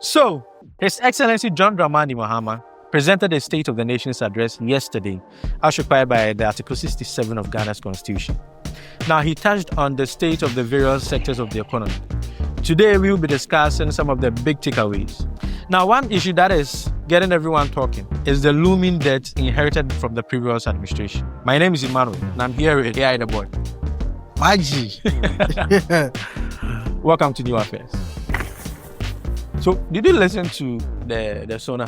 So, His Excellency John Mahama presented a State of the Nation's address yesterday, as required by the Article 67 of Ghana's Constitution. Now, he touched on the state of the various sectors of the economy. Today, we will be discussing some of the big takeaways. Now, one issue that is getting everyone talking is the looming debt inherited from the previous administration. My name is Emmanuel, and I'm here with AI the boy. Maggie. Welcome to New Affairs. So, did you listen to the SONA?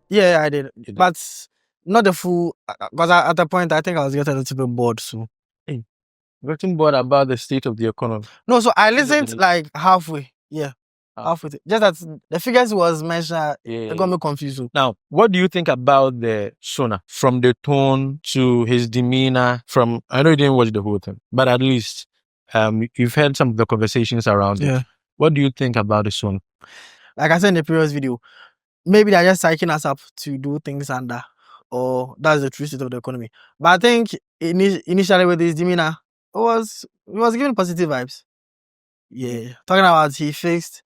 Yeah, I did. You did. But not the full, because at the point, I think I was getting a little bit bored. So Getting bored about the state of the economy. no, so I listened like halfway. Yeah, halfway. Just that the figures was mentioned, it got me confused. Now, what do you think about the SONA? From the tone to his demeanor, I know you didn't watch the whole thing, but at least you've heard some of the conversations around it. Yeah. What do you think about the SONA? Like I said in the previous video, maybe they're just psyching us up to do things under, or that's the true state of the economy. But I think initially with his demeanor, it was giving positive vibes. Yeah. Talking about he fixed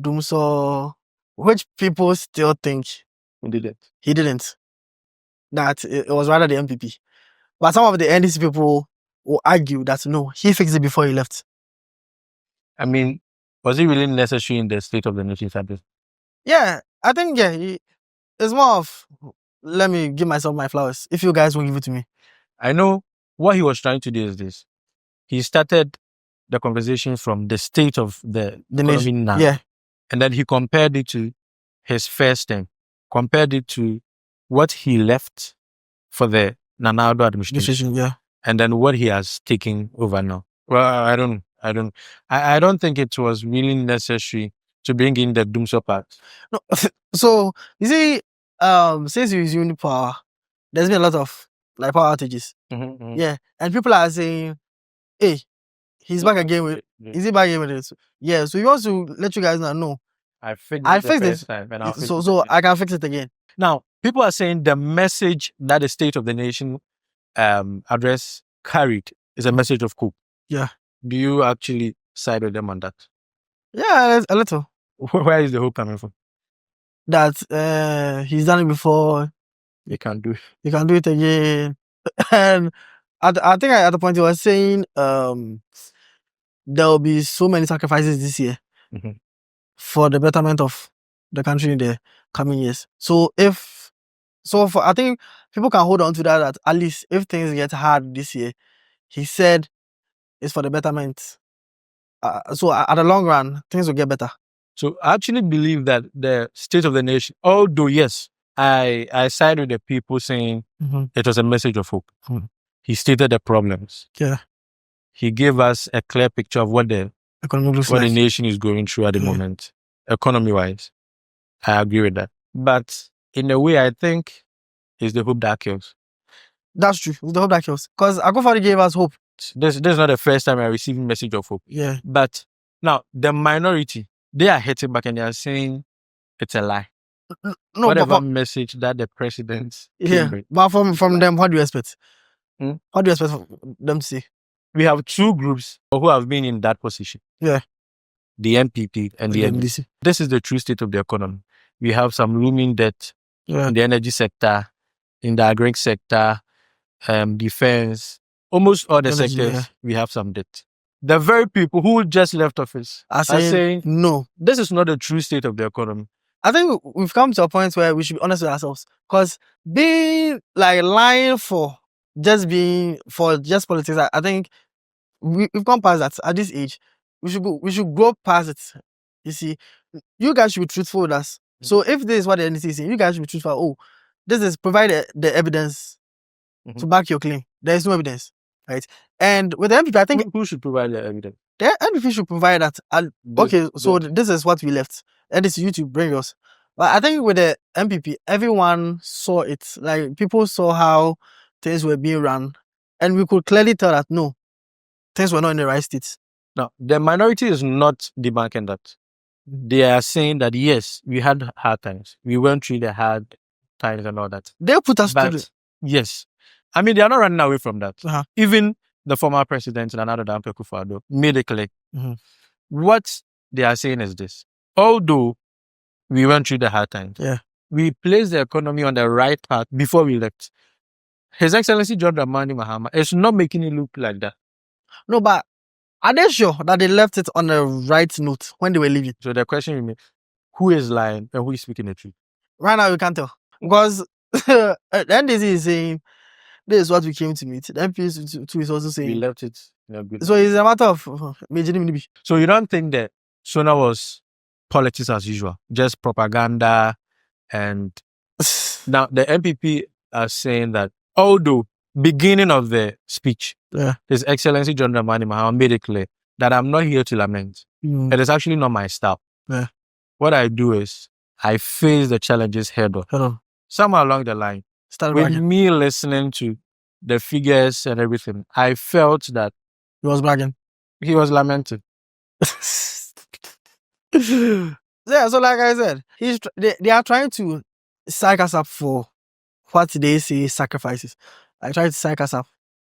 Doomsaw, which people still think He did it. he didn't. That it was rather the MPP. But some of the NDC people will argue that no, he fixed it before he left. I mean, was it really necessary in the state of the nation service? Yeah, I think it's more of let me give myself my flowers. If you guys won't give it to me. I know what he was trying to do is this. He started the conversation from the state of the economy nation. now. Yeah. And then he compared it to his first term, compared it to what he left for the Nanado administration, Yeah. and then what he has taken over now. Well, I don't think it was really necessary to bring in the Doomsaw part. No, so you see, since you resumed power, there's been a lot of like power outages. Yeah, and people are saying, "Hey, he's back again with. Is he back again with it?" Yeah, so he wants to let you guys know. No, I fixed it first time, and so I can fix it again. Now, people are saying the message that the State of the Nation address carried is a message of hope. Yeah. Do you actually side with them on that? Yeah, a little. Where is the hope coming from? That he's done it before. He can do it. He can do it again. And I think at the point he was saying there will be so many sacrifices this year for the betterment of the country in the coming years. So I think people can hold on to that at least if things get hard this year, he said it's for the betterment. So at the long run, things will get better. So I actually believe that the state of the nation, although yes, I side with the people saying it was a message of hope. He stated the problems. Yeah. He gave us a clear picture of what the nation is going through at the moment, economy-wise. I agree with that. But in a way, I think it's the hope that kills. That's true. It's the hope that kills. Because Akufo gave us hope. This is not the first time I'm receiving message of hope. Yeah. But now, the minority, they are hitting back and they are saying it's a lie. No, whatever message that the president but from them, what do you expect? What do you expect them to say? We have two groups who have been in that position. Yeah. The MPP and the NDC. This is the true state of the economy. We have some looming debt in the energy sector, in the agri sector, defense, almost all the sectors, we have some debt. The very people who just left office are saying, no, this is not the true state of the economy. I think we've come to a point where we should be honest with ourselves. Because being like lying for just politics, I think we've gone past that. At this age, we should go past it. You see, you guys should be truthful with us. So if this is what the NDC is saying, you guys should be truthful. Oh, this is provide the evidence to back your claim. There is no evidence, right? And with the MPP, I think who should provide the evidence? The MPP should provide that. This is what we left. And it's YouTube, bring us. But I think with the MPP, everyone saw it. Like people saw how things were being run, and we could clearly tell that no, things were not in the right state. Now, the minority is not debunking that. They are saying that yes, we had hard times. We went through the hard times and all that. They put us through it. Yes. I mean, they are not running away from that. Even the former president, Nana Akufo-Addo, made it clear. What they are saying is this. Although We went through the hard times. Yeah. We placed the economy on the right path before we left. His Excellency John Mahama is not making it look like that. No, but are they sure that they left it on the right note when they were leaving? So the question remains, who is lying and who is speaking the truth? Right now, we can't tell. Because the NDC is saying, this is what we came to meet. The MPs is also We saying. left it in a good So it's a matter of major. So you don't think that SONA was politics as usual, just propaganda? And now the MPP are saying that although beginning of the speech, Yeah. His Excellency John Mahama made it clear that I'm not here to lament. It is actually not my style. Yeah. What I do is I face the challenges head on. Somewhere along the line, with me listening to the figures and everything, I felt that he was bragging. He was lamenting. Yeah, so like I said, they are trying to psych us up for what they say sacrifices. I try to psych us up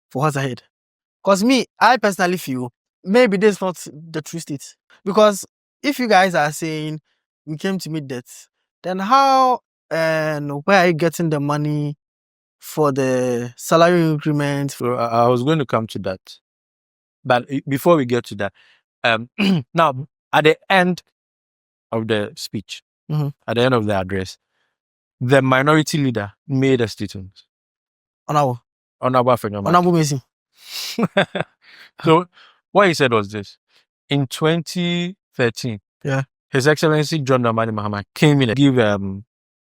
for what's ahead. Because I personally feel maybe this is not the true state. Because if you guys are saying we came to meet death, then how and where are you getting the money for the salary increment? So I was going to come to that. But before we get to that, now at the end of the speech, at the end of the address, the minority leader made a statement. Honorable Messi. So what he said was this: in 2013, His Excellency John Mahama came in and gave the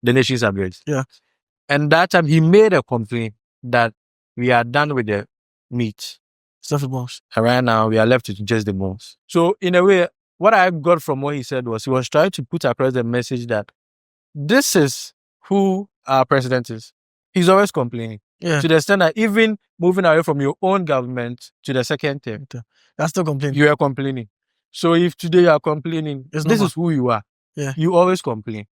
nation's address. Yeah. And that time he made a complaint that we are done with the meat. Stuff the bones. And right now we are left with just the bones. So in a way, what I got from what he said was he was trying to put across the message that this is who our president is. He's always complaining. Yeah. To the extent that even moving away from your own government to the second term, you're still complaining. You are complaining. So if today you are complaining, this is who you are. Yeah. You always complain.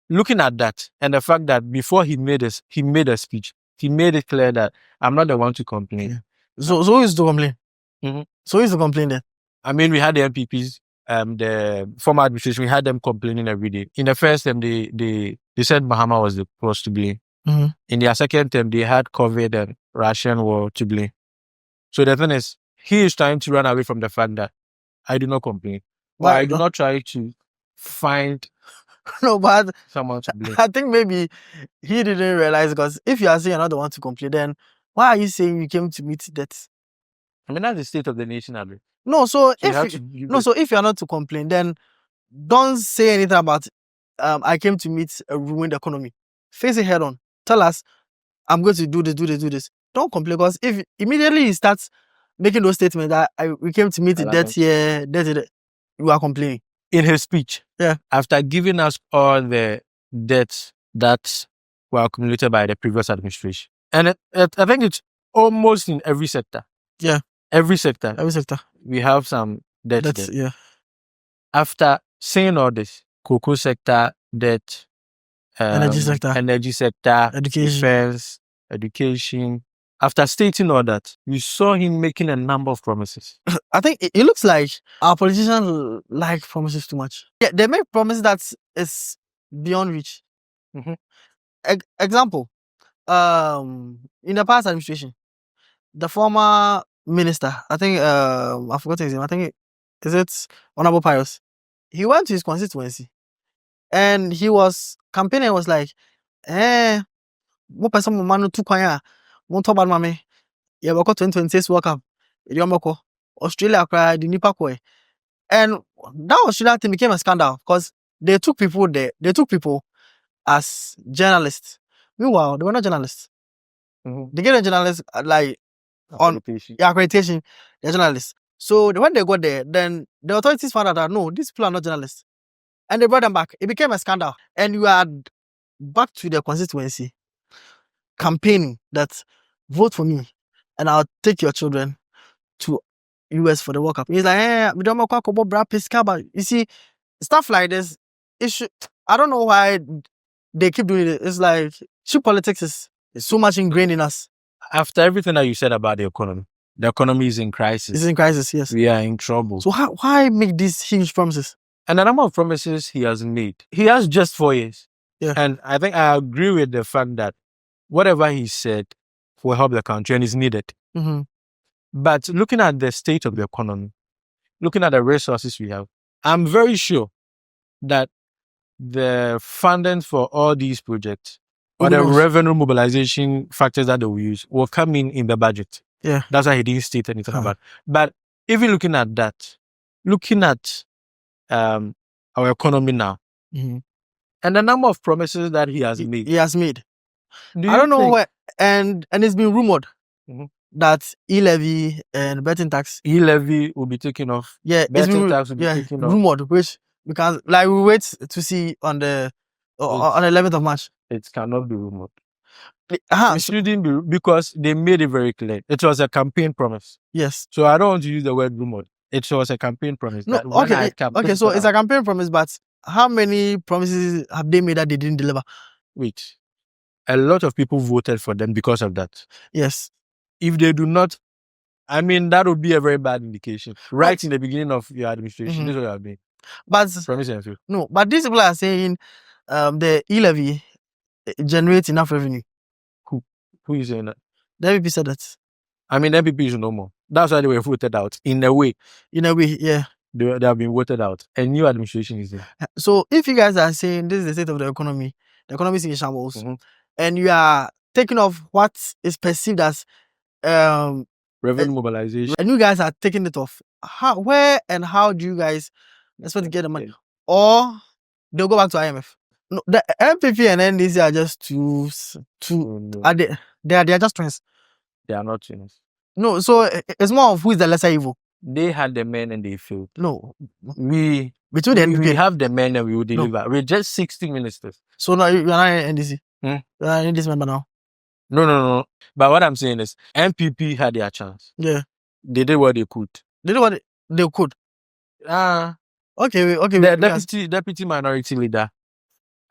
Looking at that and the fact that before he made a speech, he made it clear that I'm not the one to complain. Yeah. So who is to complain? Mm-hmm. So who is to complain then? I mean, we had the MPPs, the former administration, we had them complaining every day. In the first term, they said Mahama was the cause to blame. Mm-hmm. In their second term, they had COVID and Russian war to blame. So the thing is, he is trying to run away from the fact that I do not complain. But I do not try to find but someone to blame. I think maybe he didn't realize, because if you are saying another one to complain, then why are you saying you came to meet death? I mean, that's the state of the nation, Abby. No, so if you are not to complain, then don't say anything about I came to meet a ruined economy. Face it head on. Tell us, I'm going to do this. Don't complain, because if immediately he starts making those statements that we came to meet death here, you are complaining. In his speech, after giving us all the debts that were accumulated by the previous administration, and I think it's almost in every sector. Yeah. Every sector. We have some debt there. Yeah. After saying all this, cocoa sector, debt, energy sector, education, defense, education. After stating all that, we saw him making a number of promises. I think it looks like our politicians like promises too much. Yeah, they make promises that is beyond reach. Mm-hmm. Example, in the past administration, the former minister, I think I forgot his name. I think is it Honorable Pius. He went to his constituency, and he was campaigning. Was like, what person manu tu kwanya, won't talk about mame. Yeah, we got 2026 World Cup. Australia cried the Nipa koi. And that Australia thing became a scandal because they took people there. They took people as journalists. Meanwhile, they were not journalists. Mm-hmm. They get a journalist like on accreditation. They're journalists. So when they got there, then the authorities found out that no, these people are not journalists, and they brought them back. It became a scandal, and you are back to the constituency campaigning that vote for me, and I'll take your children to US for the World Cup. He's like, we don't but you see, stuff like this, I don't know why they keep doing it. It's like politics is so much ingrained in us. After everything that you said about the economy is in crisis. It's in crisis, yes. We are in trouble. So why make these huge promises? And the number of promises he has made, he has just 4 years. Yeah. And I think I agree with the fact that whatever he said will help the country and is needed. Mm-hmm. But looking at the state of the economy, looking at the resources we have, I'm very sure that the funding for all these projects or the revenue mobilization factors that they will use will come in the budget. Yeah. That's why he didn't state anything about. But even looking at that, looking at our economy now, Mm-hmm. and the number of promises that he has made. He has made. I don't know where, and it's been rumored that e-levy and betting tax. E-levy will be taken off. Yeah, betting tax will be taken off. Rumored, which we can we wait to see on the 11th of March. It cannot be rumored. It shouldn't be, because they made it very clear. It was a campaign promise. Yes. So I don't want to use the word rumored. It was a campaign promise. No, okay, so it's a campaign promise, but how many promises have they made that they didn't deliver? Wait. A lot of people voted for them because of that. Yes. If they do not, I mean, that would be a very bad indication. Right in the beginning of your administration, this is what I mean. But promising. No, but these people are saying the e-levy generates enough revenue. Who is saying that? The MPP said that. I mean, MPP is no more. That's why they were voted out. In a way, yeah. They have been voted out. A new administration is there. So if you guys are saying this is the state of the economy is in shambles, and you are taking off what is perceived as revenue mobilization, and you guys are taking it off, where and how do you guys expect to get the money? Or they'll go back to IMF? No, the MPP and NDC are just two. No. They are just twins. They are not twins. No, so it's more of who is the lesser evil. They had the men and they failed. No, we have the men and we will deliver. No. We're just 60 ministers. So now you're not in NDC. You're not in this member now. No. But what I'm saying is, MPP had their chance. Yeah, they did what they could. They did what they could. Okay. The deputy minority leader,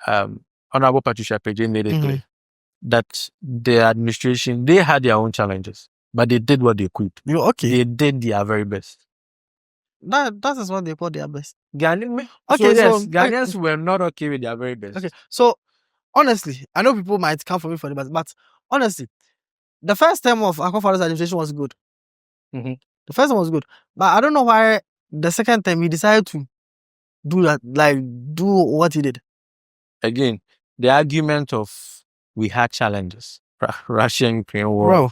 Honorable Patricia Page, made it clear that the administration, they had their own challenges, but they did what they could. They did their very best. That is what they call their best. Ghanaians were not okay with their very best. Okay, so honestly, I know people might come for me for the best, but honestly, the first term of Akufo-Addo's administration was good. The first one was good, but I don't know why the second time he decided to do that, do what he did. Again, the argument of we had challenges, Russia-Ukraine war,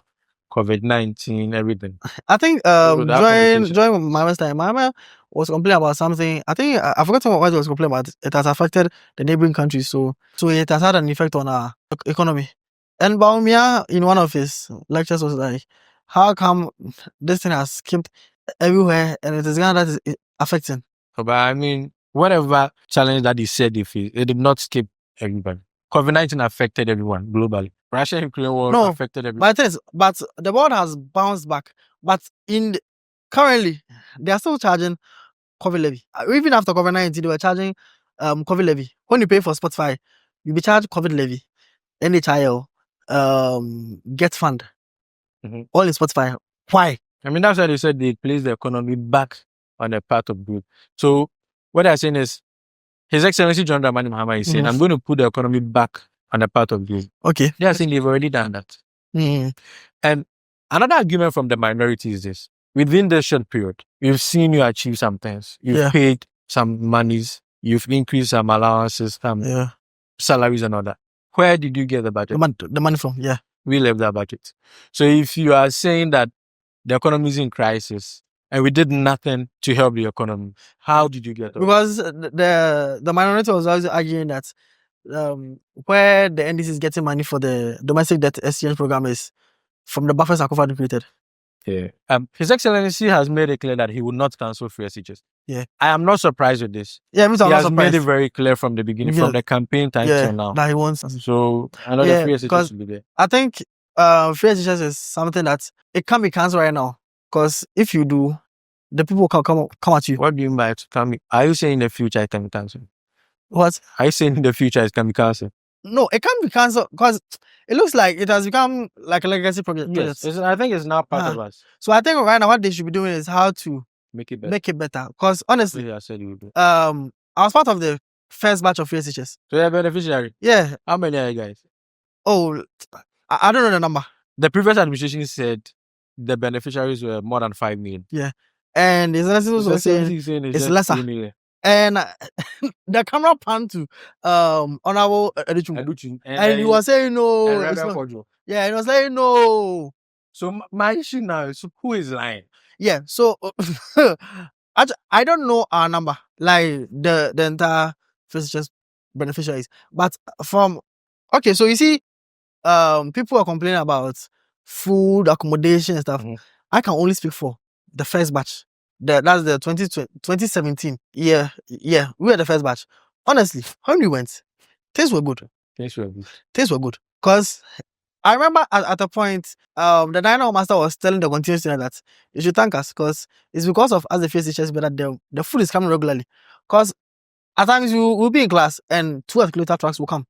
COVID-19, everything. I think during Mahama's time, Mahama was complaining about something. I think I forgot what he was complaining about. It has affected the neighboring countries, so it has had an effect on our economy. And Baumia, in one of his lectures, was like, "How come this thing has skipped everywhere and it is Ghana that is affecting?" But I mean, whatever challenge that he said, it did not skip everybody. COVID-19 affected everyone globally. Russia-Ukraine war affected everyone. But the world has bounced back. But currently, they are still charging COVID levy. Even after COVID-19, they were charging COVID levy. When you pay for Spotify, you'll be charged COVID levy, NHIL, Get Fund, all in Spotify. Why? I mean, that's why they said they place the economy back on a path of growth. So what they're saying is, His Excellency John Mahama is saying, I'm going to put the economy back on a path of growth. Okay. They are saying they've already done that. And another argument from the minority is this. Within this short period, we've seen you achieve some things. You've paid some monies. You've increased some allowances, salaries and all that. Where did you get the budget? The money from, We left that budget. So if you are saying that the economy is in crisis and we did nothing to help the economy, how did you get it? Because the minority was always arguing that where the NDC is getting money for the domestic debt exchange program is from the buffers Akufo-Addo created. His Excellency has made it clear that he would not cancel free SHS. I am not surprised with this. He has made it very clear from the beginning, from the campaign time till now. That he wants. So another free SHS will be there. I think free SHS is something that it can be cancelled right now. Because if you do, the people can come at you. What do you mean by it can be? Are you saying in the future it can be cancelled? What? Are you saying in the future it can be cancelled? No, it can't be cancelled because it looks like it has become like a legacy project. Yes, I think it's now part of us. So I think right now what they should be doing is how to Make it better. make it better. Because honestly, Yeah, I said you would do. I was part of the first batch of FSHS. So you're a beneficiary. Yeah. How many are you guys? Oh, I don't know the number. The previous administration said the beneficiaries were more than 5 million. Yeah. And his analysis was saying it's just lesser. 3 million. And the camera panned to Honorable Educhungu. And he was saying no. It's not. Yeah, he was saying no. So my issue now is who is lying? Yeah, so I don't know our number, like the entire FSHS beneficiaries. But from so you see, people are complaining about food, accommodation and stuff. Mhm. I can only speak for the first batch. That's the 2017. Yeah, we were the first batch. Honestly, when we went, things were good. Things were good. Things were good. Because I remember at a point, the diner master was telling the continuous student that you should thank us because it's because of us the first teachers that the food is coming regularly. Because at times you will be in class and 2 escalator trucks will come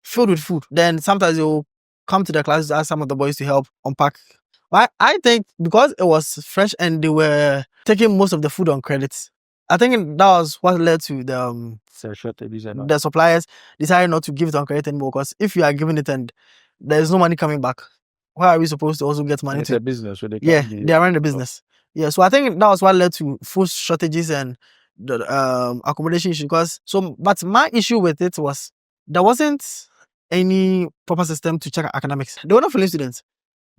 filled with food. Then sometimes you'll come to the class to ask some of the boys to help unpack. But I think because it was fresh and they were taking most of the food on credits, I think that was what led to the suppliers decided not to give it on credit anymore. Because if you are giving it and there's no money coming back, why are we supposed to also get money? It's a business. So they are running the business. Yeah, so I think that was what led to food shortages and the accommodation issue. But my issue with it was there wasn't any proper system to check academics. They were not failing students.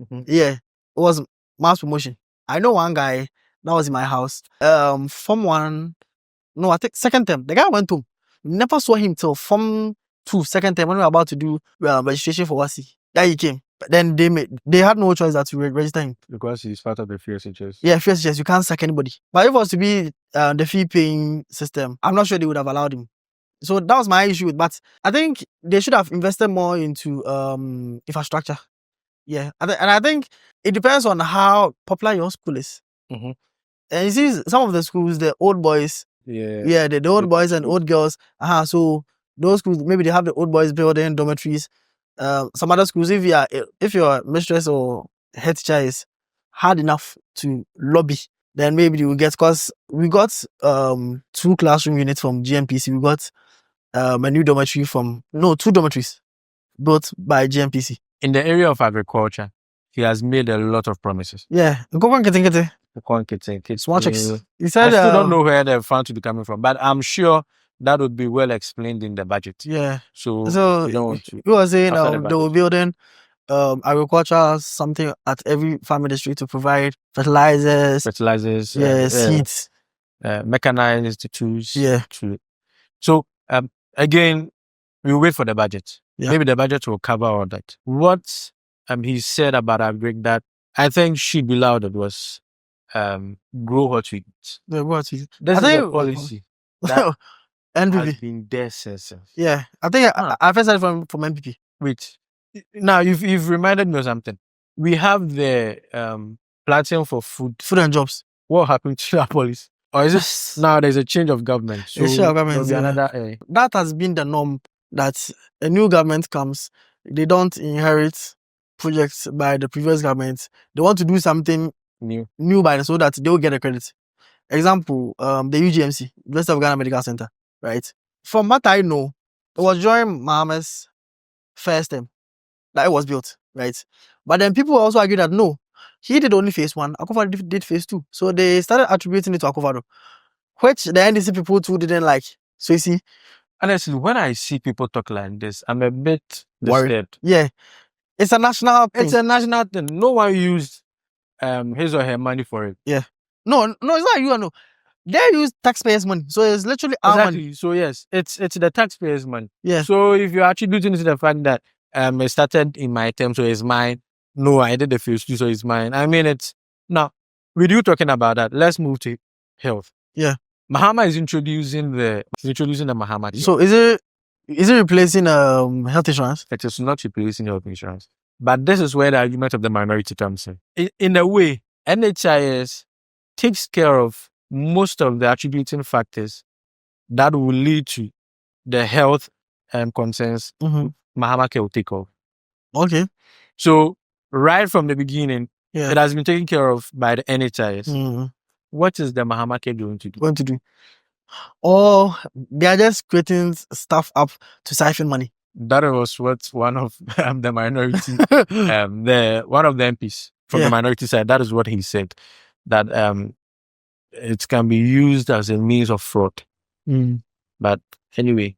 Mhm. Yeah, it was mass promotion. I know one guy that was in my house. Form 1, no, I think second term. The guy went home. Never saw him till Form 2, second term, when we were about to do registration for WASI. Then he came. But then they had no choice that to register him. Because he's part of the FSHS. Yeah, FSHS, you can't sack anybody. But if it was to be the fee paying system, I'm not sure they would have allowed him. So that was my issue. But I think they should have invested more into infrastructure. Yeah. And I think it depends on how popular your school is. Mhm. And you see, some of the schools, the old boys, the old boys and old girls. So those schools, maybe they have the old boys building dormitories. Some other schools, if your mistress or head teacher is hard enough to lobby, then maybe they will get. Because we got 2 classroom units from GMPC. We got a new dormitory 2 dormitories built by GMPC. In the area of agriculture, he has made a lot of promises. Yeah, small checks. He said, I still don't know where the funds will be coming from, but I'm sure that would be well explained in the budget. Yeah. So we don't want to. He was saying they were building agriculture something at every farming district to provide fertilizers, seeds, mechanized tools. Yeah. So again, we'll wait for the budget. Yeah. Maybe the budget will cover all that. What he said about agric that I think should be lauded was grow what we eat. This is a policy that NPP has been there since. Yeah, I think I first heard from NPP. Wait, now you've reminded me of something. We have the platform for food and jobs. What happened to that policy? Or is it now there's a change of government? So that has been the norm. That a new government comes, they don't inherit projects by the previous government. They want to do something new by so that they will get a credit. Example, the UGMC, University of Ghana Medical Center, right? From what I know, it was during Mahama's first term that it was built, right? But then people also argue that no, he did only phase 1, Akufo-Addo did phase 2. So they started attributing it to Akufo-Addo, which the NDC people too didn't like. So you see, honestly, when I see people talk like this, I'm a bit disturbed. Yeah. It's a national thing. It's a national thing. No one used his or her money for it. Yeah. No, it's not you. No. They use taxpayers' money. So it's literally our money. So yes, it's the taxpayers' money. Yeah. So if you're attributing it to the fact that it started in my term, so it's mine. No, I did the phase 2, so it's mine. I mean, it's now with you talking about that, let's move to health. Yeah. Mahama is introducing the Mahama. So is it replacing health insurance? It is not replacing health insurance. But this is where the argument of the minority comes in. In a way, NHIS takes care of most of the attributing factors that will lead to the health concerns Mahama will take off. Okay. So right from the beginning, it has been taken care of by the NHIS. What is the Mahama going to do? Going to do? Or they are just creating stuff up to siphon money. That was what one of the minority, one of the MPs from the minority side, that is what he said, that it can be used as a means of fraud. But anyway,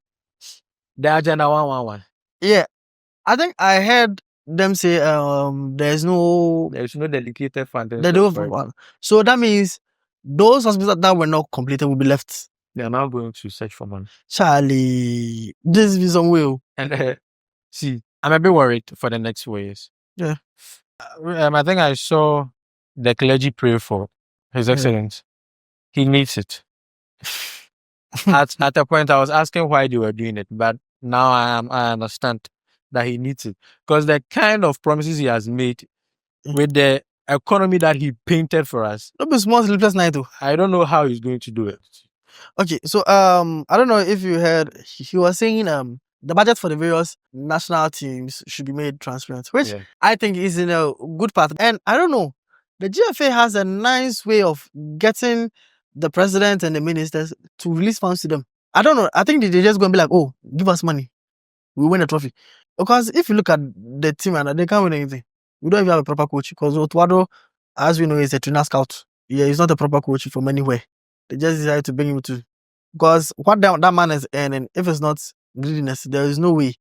the agenda 111. Yeah, I think I heard them say there's no dedicated fund. So that means those hospitals that were not completed will be left. They are now going to search for money. Charlie, this is some will. And see, I'm a bit worried for the next 4 years. Yeah. I think I saw the clergy pray for His Excellency. He needs it. At a point, I was asking why they were doing it, but now I understand that he needs it, because the kind of promises he has made with the economy that he painted for us. That was small sleepless night too. I don't know how he's going to do it. Okay, so I don't know if you heard, he was saying the budget for the various national teams should be made transparent, which I think is in a good path. And I don't know, the GFA has a nice way of getting the president and the ministers to release funds to them. I don't know. I think they're just going to be like, oh, give us money, we win a trophy. Because if you look at the team, and they can't win anything. We don't even have a proper coach, because Otuado, as we know, is a trainer scout. Yeah, he's not a proper coach from anywhere. They just decided to bring him to, because what that man is earning, if it's not greediness, there is no way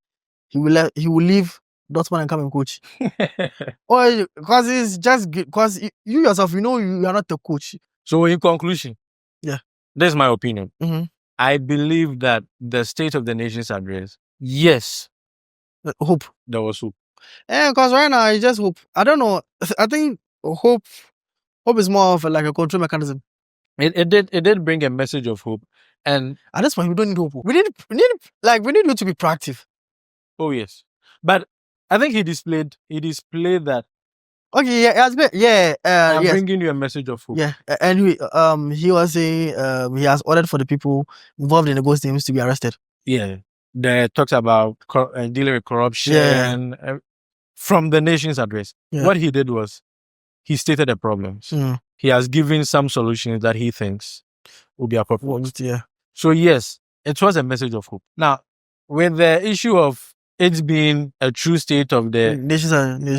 he will leave Dortmund and come and coach. Or because it's just because you yourself, you know, you are not the coach. So in conclusion, this is my opinion. I believe that the State of the Nation's address, yes, hope. There was hope. Yeah, because right now I just hope. I don't know. I think hope is more of like a control mechanism. It did bring a message of hope, and at this point we don't need hope. We need you to be proactive. Oh yes, but I think he displayed that. Okay, I'm bringing you a message of hope. Yeah, and he was saying he has ordered for the people involved in the ghost names to be arrested. Yeah, they talked about dealing with corruption from the nation's address. What he did was he stated the problems. He has given some solutions that he thinks will be appropriate. Yeah. So yes, it was a message of hope. Now, with the issue of it being a true state of the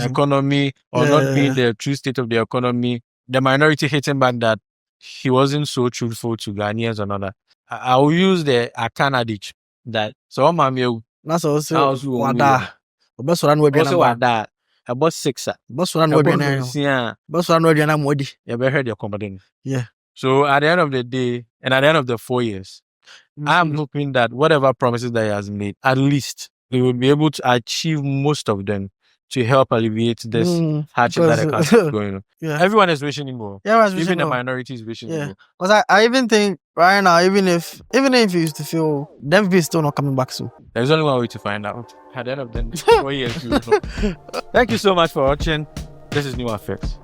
economy or not being the true state of the economy, the minority hitting back that he wasn't so truthful to Ghanaians and all that. I will use the Akan adage that so that's also wada. Wada. About 6. Yeah. So at the end of the day, and at the end of the 4 years, I'm hoping that whatever promises that he has made, at least we will be able to achieve most of them to help alleviate this hardship that the country is going on. Everyone is wishing him more. Even the minority is wishing him more. Because I even think right now, even if he used to feel, them people is still not coming back soon. There's only one way to find out. At the end of the 4 years, you will know. Thank you so much for watching. This is New Affairs.